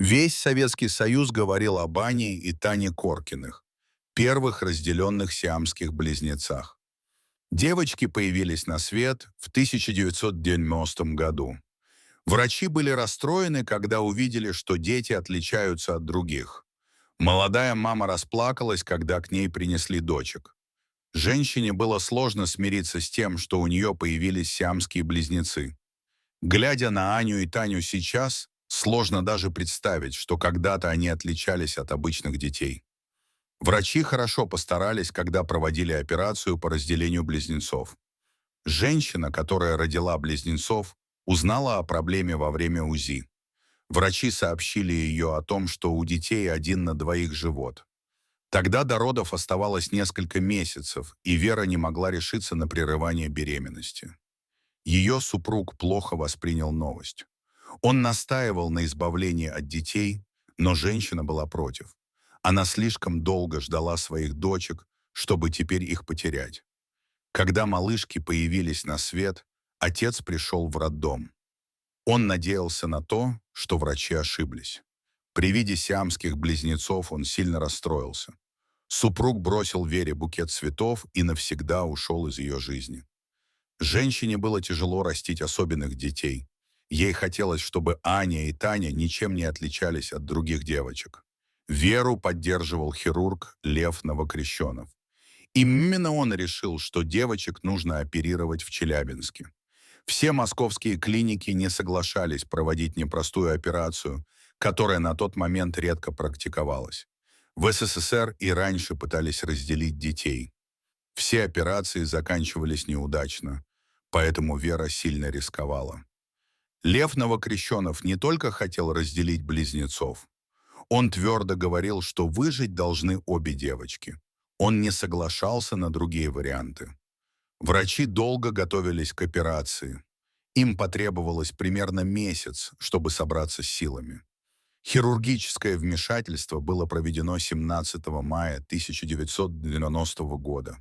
Весь Советский Союз говорил об Ане и Тане Коркиных, первых разделенных сиамских близнецах. Девочки появились на свет в 1990 году. Врачи были расстроены, когда увидели, что дети отличаются от других. Молодая мама расплакалась, когда к ней принесли дочек. Женщине было сложно смириться с тем, что у нее появились сиамские близнецы. Глядя на Аню и Таню сейчас, сложно даже представить, что когда-то они отличались от обычных детей. Врачи хорошо постарались, когда проводили операцию по разделению близнецов. Женщина, которая родила близнецов, узнала о проблеме во время УЗИ. Врачи сообщили ее о том, что у детей 1 на 2 живот. Тогда до родов оставалось несколько месяцев, и Вера не могла решиться на прерывание беременности. Ее супруг плохо воспринял новость. Он настаивал на избавлении от детей, но женщина была против. Она слишком долго ждала своих дочек, чтобы теперь их потерять. Когда малышки появились на свет, отец пришел в роддом. Он надеялся на то, что врачи ошиблись. При виде сиамских близнецов он сильно расстроился. Супруг бросил Вере букет цветов и навсегда ушел из ее жизни. Женщине было тяжело растить особенных детей. Ей хотелось, чтобы Аня и Таня ничем не отличались от других девочек. Веру поддерживал хирург Лев Новокрещенов. Именно он решил, что девочек нужно оперировать в Челябинске. Все московские клиники не соглашались проводить непростую операцию, которая на тот момент редко практиковалась. В СССР и раньше пытались разделить детей. Все операции заканчивались неудачно, поэтому Вера сильно рисковала. Лев Новокрещенов не только хотел разделить близнецов. Он твердо говорил, что выжить должны обе девочки. Он не соглашался на другие варианты. Врачи долго готовились к операции. Им потребовалось примерно месяц, чтобы собраться с силами. Хирургическое вмешательство было проведено 17 мая 1990 года.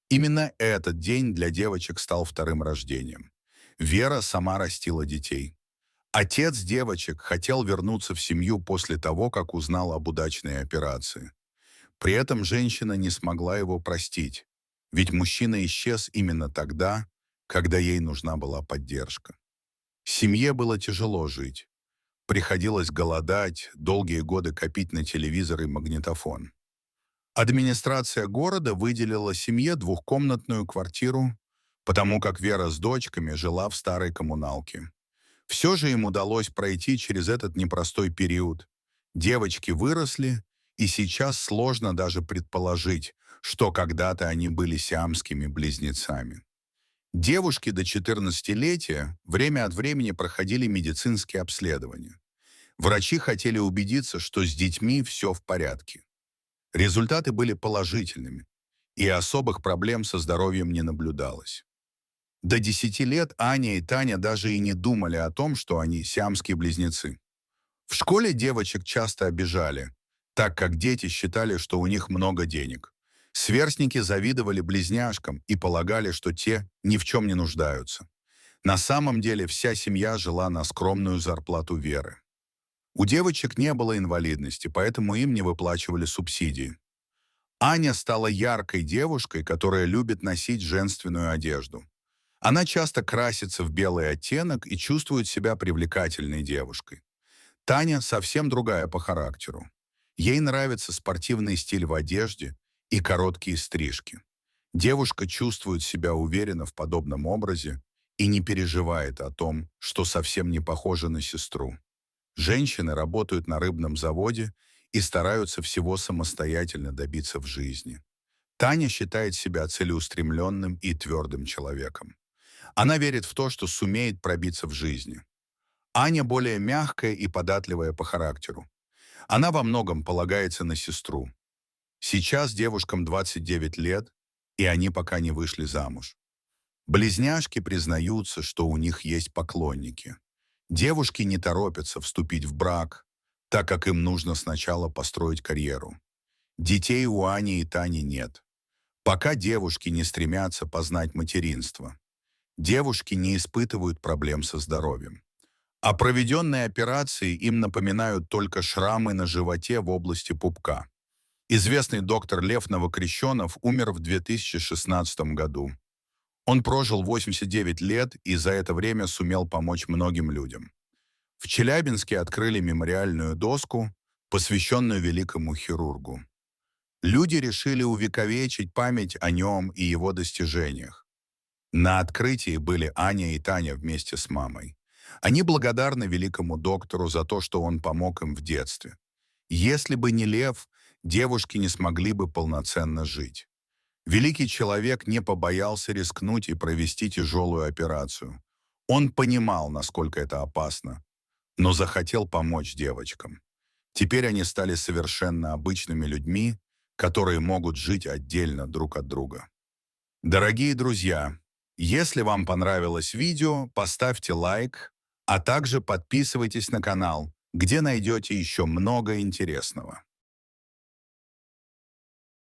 Именно этот день для девочек стал вторым рождением. Вера сама растила детей. Отец девочек хотел вернуться в семью после того, как узнал об удачной операции. При этом женщина не смогла его простить, ведь мужчина исчез именно тогда, когда ей нужна была поддержка. Семье было тяжело жить. Приходилось голодать, долгие годы копить на телевизор и магнитофон. Администрация города выделила семье двухкомнатную квартиру, потому как Вера с дочками жила в старой коммуналке. Все же им удалось пройти через этот непростой период. Девочки выросли, и сейчас сложно даже предположить, что когда-то они были сиамскими близнецами. Девушки до 14-летия время от времени проходили медицинские обследования. Врачи хотели убедиться, что с детьми все в порядке. Результаты были положительными, и особых проблем со здоровьем не наблюдалось. До 10 лет Аня и Таня даже и не думали о том, что они сиамские близнецы. В школе девочек часто обижали, так как дети считали, что у них много денег. Сверстники завидовали близняшкам и полагали, что те ни в чем не нуждаются. На самом деле вся семья жила на скромную зарплату Веры. У девочек не было инвалидности, поэтому им не выплачивали субсидии. Аня стала яркой девушкой, которая любит носить женственную одежду. Она часто красится в белый оттенок и чувствует себя привлекательной девушкой. Таня совсем другая по характеру. Ей нравится спортивный стиль в одежде и короткие стрижки. Девушка чувствует себя уверенно в подобном образе и не переживает о том, что совсем не похожа на сестру. Женщины работают на рыбном заводе и стараются всего самостоятельно добиться в жизни. Таня считает себя целеустремленным и твердым человеком. Она верит в то, что сумеет пробиться в жизни. Аня более мягкая и податливая по характеру. Она во многом полагается на сестру. Сейчас девушкам 29 лет, и они пока не вышли замуж. Близняшки признаются, что у них есть поклонники. Девушки не торопятся вступить в брак, так как им нужно сначала построить карьеру. Детей у Ани и Тани нет. Пока девушки не стремятся познать материнство. Девушки не испытывают проблем со здоровьем. А проведенные операции им напоминают только шрамы на животе в области пупка. Известный доктор Лев Новокрещенов умер в 2016 году. Он прожил 89 лет и за это время сумел помочь многим людям. В Челябинске открыли мемориальную доску, посвященную великому хирургу. Люди решили увековечить память о нем и его достижениях. На открытии были Аня и Таня вместе с мамой. Они благодарны великому доктору за то, что он помог им в детстве. Если бы не Лев, девушки не смогли бы полноценно жить. Великий человек не побоялся рискнуть и провести тяжелую операцию. Он понимал, насколько это опасно, но захотел помочь девочкам. Теперь они стали совершенно обычными людьми, которые могут жить отдельно друг от друга. Дорогие друзья, если вам понравилось видео, поставьте лайк, а также подписывайтесь на канал, где найдете еще много интересного.